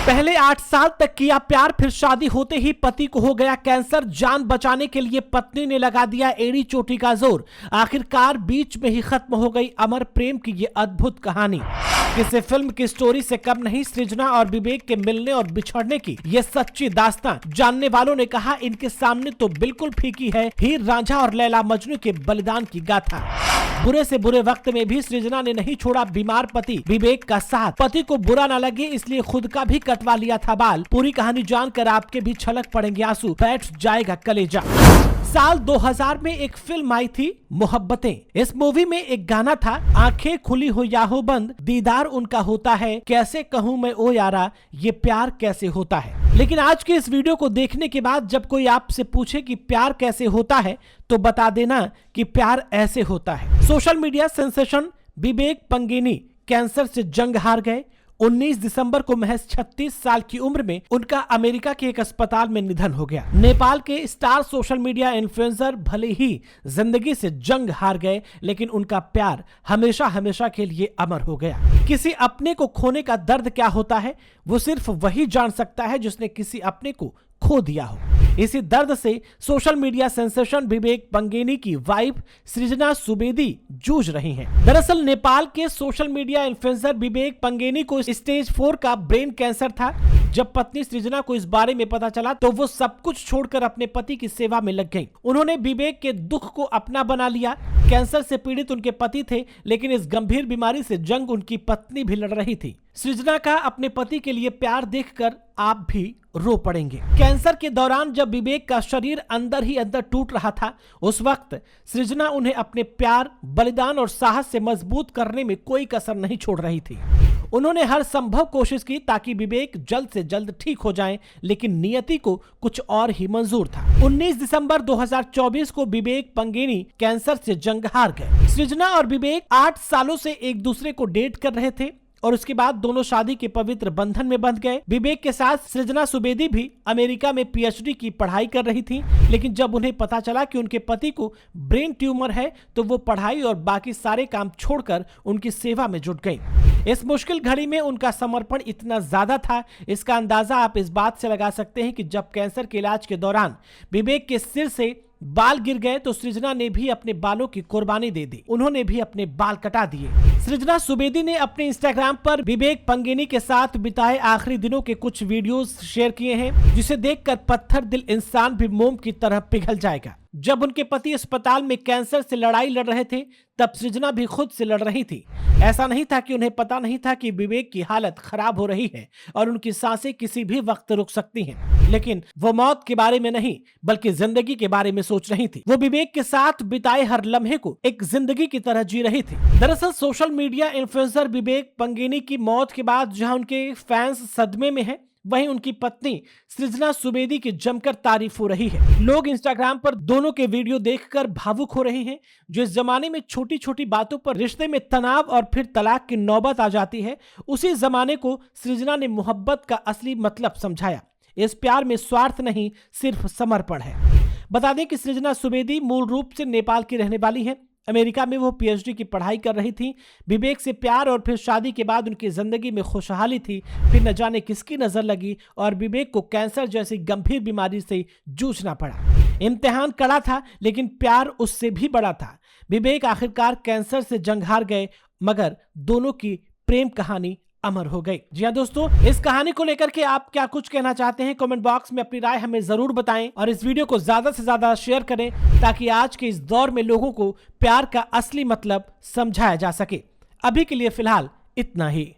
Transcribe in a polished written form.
पहले 8 साल तक किया प्यार, फिर शादी होते ही पति को हो गया कैंसर। जान बचाने के लिए पत्नी ने लगा दिया एड़ी चोटी का जोर। आखिरकार बीच में ही खत्म हो गई अमर प्रेम की ये अद्भुत कहानी। किसी फिल्म की स्टोरी से कम नहीं सृजना और विवेक के मिलने और बिछड़ने की ये सच्ची दास्तान। जानने वालों ने कहा इनके सामने तो बिल्कुल फीकी है हीर रांझा और लैला मजनू के बलिदान की गाथा। बुरे से बुरे वक्त में भी सृजना ने नहीं छोड़ा बीमार पति विवेक का साथ। पति को बुरा न लगे इसलिए खुद का भी कटवा लिया था बाल। पूरी कहानी जानकर आपके भी छलक पड़ेंगे आंसू, बैठ जाएगा कलेजा। साल 2000 में एक फिल्म आई थी मोहब्बतें। इस मूवी में एक गाना था, आंखें खुली हो या हो बंद दीदार उनका होता है, कैसे कहूँ मैं ओ यारा ये प्यार कैसे होता है। लेकिन आज के इस वीडियो को देखने के बाद जब कोई आपसे पूछे कि प्यार कैसे होता है तो बता देना कि प्यार ऐसे होता है। सोशल मीडिया सेंसेशन विवेक पंगेनी कैंसर से जंग हार गए। 19 दिसंबर को महज 36 साल की उम्र में उनका अमेरिका के एक अस्पताल में निधन हो गया। नेपाल के स्टार सोशल मीडिया इन्फ्लुएंसर भले ही जिंदगी से जंग हार गए लेकिन उनका प्यार हमेशा हमेशा के लिए अमर हो गया। किसी अपने को खोने का दर्द क्या होता है वो सिर्फ वही जान सकता है जिसने किसी अपने को खो दिया हो। इसी दर्द से सोशल मीडिया सेंसेशन विवेक पंगेनी की वाइफ सृजना सुवेदी जूझ रही हैं। दरअसल नेपाल के सोशल मीडिया इन्फ्लुएंसर विवेक पंगेनी को स्टेज 4 का ब्रेन कैंसर था। जब पत्नी सृजना को इस बारे में पता चला तो वो सब कुछ छोड़कर अपने पति की सेवा में लग गईं। उन्होंने विवेक के दुख को अपना बना लिया। कैंसर से पीड़ित उनके पति थे लेकिन इस गंभीर बीमारी से जंग उनकी पत्नी भी लड़ रही थी। सृजना का अपने पति के लिए प्यार देखकर आप भी रो पड़ेंगे। कैंसर के दौरान जब विवेक का शरीर अंदर ही अंदर टूट रहा था उस वक्त सृजना उन्हें अपने प्यार, बलिदान और साहस से मजबूत करने में कोई कसर नहीं छोड़ रही थी। उन्होंने हर संभव कोशिश की ताकि विवेक जल्द से जल्द ठीक हो जाएं, लेकिन नियति को कुछ और ही मंजूर था। 19 दिसंबर 2024 को विवेक पंगेनी कैंसर से जंग हार गए। सृजना और विवेक 8 सालों से एक दूसरे को डेट कर रहे थे और उसके बाद दोनों शादी के पवित्र बंधन में बंध गए। विवेक के साथ सृजना सुवेदी भी अमेरिका में पीएचडी की पढ़ाई कर रही थी, लेकिन जब उन्हें पता चला कि उनके पति को ब्रेन ट्यूमर है तो वो पढ़ाई और बाकी सारे काम छोड़कर उनकी सेवा में जुट गईं। इस मुश्किल घड़ी में उनका समर्पण इतना ज्यादा था, इसका अंदाजा आप इस बात से लगा सकते हैं कि जब कैंसर के इलाज के दौरान विवेक के सिर से बाल गिर गए तो सृजना ने भी अपने बालों की कुर्बानी दे दी। उन्होंने भी अपने बाल कटा दिए। सृजना सुवेदी ने अपने इंस्टाग्राम पर विवेक पंगेनी के साथ बिताए आखिरी दिनों के कुछ वीडियोस शेयर किए हैं, जिसे देखकर पत्थर दिल इंसान भी मोम की तरह पिघल जाएगा। जब उनके पति अस्पताल में कैंसर से लड़ाई लड़ रहे थे तब सृजना भी खुद से लड़ रही थी। ऐसा नहीं था कि उन्हें पता नहीं था कि विवेक की हालत खराब हो रही है और उनकी सांसें किसी भी वक्त रुक सकती हैं। लेकिन वो मौत के बारे में नहीं बल्कि जिंदगी के बारे में सोच रही थी। वो विवेक के साथ बिताए हर लम्हे को एक जिंदगी की तरह जी रही थी। दरअसल सोशल मीडिया इन्फ्लुएंसर विवेक पंगेनी की मौत के बाद जहां उनके फैंस सदमे में हैं, वहीं उनकी पत्नी सृजना सुवेदी की जमकर तारीफ हो रही है। लोग इंस्टाग्राम पर दोनों के वीडियो देखकर भावुक हो रहे हैं। जो इस जमाने में छोटी छोटी बातों पर रिश्ते में तनाव और फिर तलाक की नौबत आ जाती है, उसी जमाने को सृजना ने मोहब्बत का असली मतलब समझाया। इस प्यार में स्वार्थ नहीं सिर्फ समर्पण है। बता दें कि सृजना सुवेदी मूल रूप से नेपाल की रहने वाली है। अमेरिका में वो पीएचडी की पढ़ाई कर रही थी। विवेक से प्यार और फिर शादी के बाद उनकी जिंदगी में खुशहाली थी। फिर न जाने किसकी नजर लगी और विवेक को कैंसर जैसी गंभीर बीमारी से जूझना पड़ा। इम्तिहान कड़ा था लेकिन प्यार उससे भी बड़ा था। विवेक आखिरकार कैंसर से जंग हार गए मगर दोनों की प्रेम कहानी अमर हो गई। जी हाँ दोस्तों, इस कहानी को लेकर के आप क्या कुछ कहना चाहते हैं कमेंट बॉक्स में अपनी राय हमें जरूर बताएं और इस वीडियो को ज्यादा से ज्यादा शेयर करें ताकि आज के इस दौर में लोगों को प्यार का असली मतलब समझाया जा सके। अभी के लिए फिलहाल इतना ही।